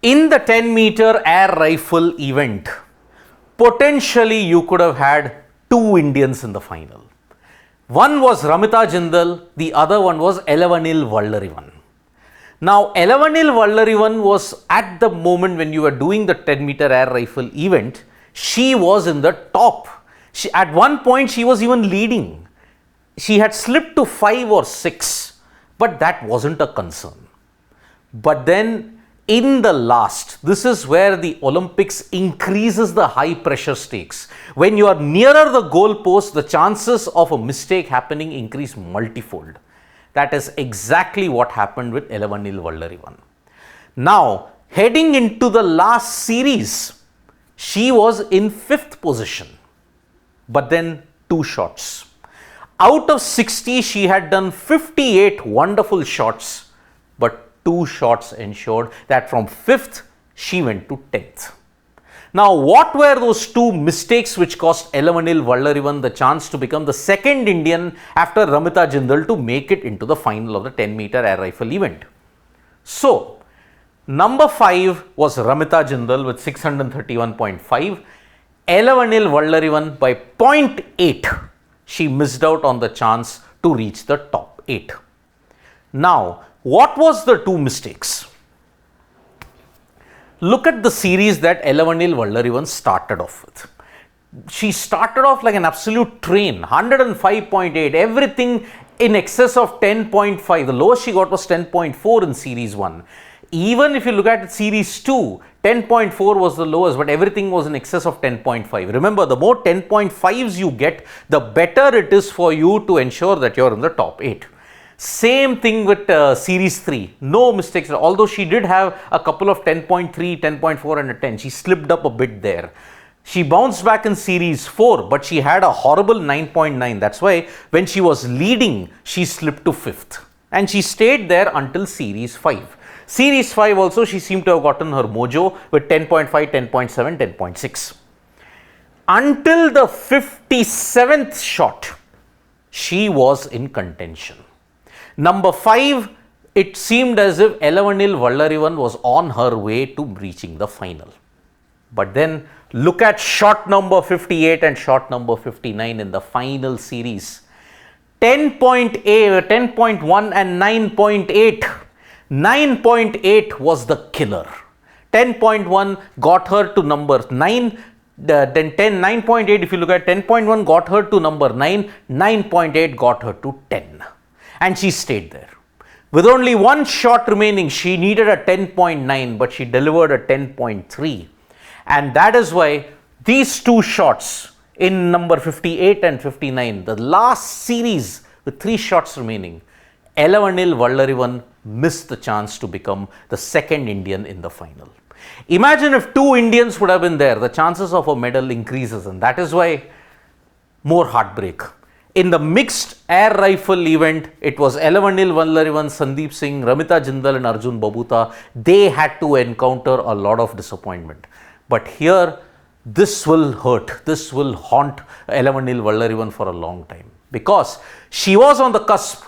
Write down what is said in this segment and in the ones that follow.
In the 10-meter air rifle event, potentially you could have had two Indians in the final. One was Ramita Jindal, the other one was Elavenil Valarivan. Now, Elavenil Valarivan was at the moment when you were doing the 10-meter air rifle event, she was in the top. At one point, she was even leading. She had slipped to 5 or 6, but that wasn't a concern. But then in the last, this is where the Olympics increases the high pressure stakes. When you are nearer the goal post, the chances of a mistake happening increase multifold. That is exactly what happened with Elavenil Valarivan. Now, heading into the last series, she was in 5th position, but then 2 shots. Out of 60, she had done 58 wonderful shots, but 2 shots ensured that from 5th, she went to 10th. Now, what were those 2 mistakes which cost Elavenil Valarivan the chance to become the second Indian after Ramita Jindal to make it into the final of the 10-meter air rifle event? So, number 5 was Ramita Jindal with 631.5. Elavenil Valarivan by 0.8. She missed out on the chance to reach the top 8. Now, what was the 2 mistakes? Look at the series that Elavenil Valarivan started off with. She started off like an absolute train, 105.8, everything in excess of 10.5. The lowest she got was 10.4 in series 1. Even if you look at series 2, 10.4 was the lowest, but everything was in excess of 10.5. Remember, the more 10.5s you get, the better it is for you to ensure that you're in the top 8. Same thing with series 3, no mistakes. Although she did have a couple of 10.3, 10.4 and a 10, she slipped up a bit there. She bounced back in series 4, but she had a horrible 9.9. That's why when she was leading, she slipped to 5th. And she stayed there until series 5. Series 5 also, she seemed to have gotten her mojo with 10.5, 10.7, 10.6. Until the 57th shot, she was in contention. Number 5, it seemed as if Elavenil Valarivan was on her way to reaching the final. But then look at shot number 58 and shot number 59 in the final series. 10.8, 10.1 and 9.8. 9.8 was the killer. 10.1 got her to number 9. Then 9.8, if you look at 10.1 got her to number 9. 9.8 got her to 10. And she stayed there. With only 1 shot remaining, she needed a 10.9, but she delivered a 10.3. And that is why these 2 shots in number 58 and 59, the last series with 3 shots remaining, Elavenil Valarivan missed the chance to become the second Indian in the final. Imagine if 2 Indians would have been there, the chances of a medal increases, and that is why more heartbreak. In the mixed air rifle event, it was Elavenil Valarivan, Sandeep Singh, Ramita Jindal and Arjun Babuta. They had to encounter a lot of disappointment. But here, this will hurt. This will haunt Elavenil Valarivan for a long time. Because she was on the cusp.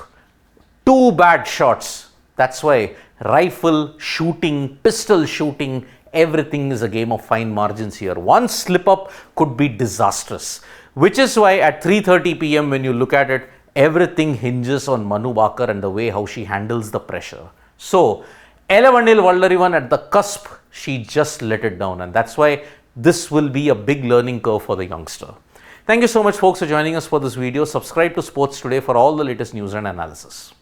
2 bad shots. That's why rifle shooting, pistol shooting, everything is a game of fine margins here. One slip up could be disastrous. Which is why at 3:30 p.m. when you look at it, everything hinges on Manu Bakar and the way how she handles the pressure. So, Elavenil Valarivan at the cusp, she just let it down, and that's why this will be a big learning curve for the youngster. Thank you so much folks for joining us for this video. Subscribe to Sports Today for all the latest news and analysis.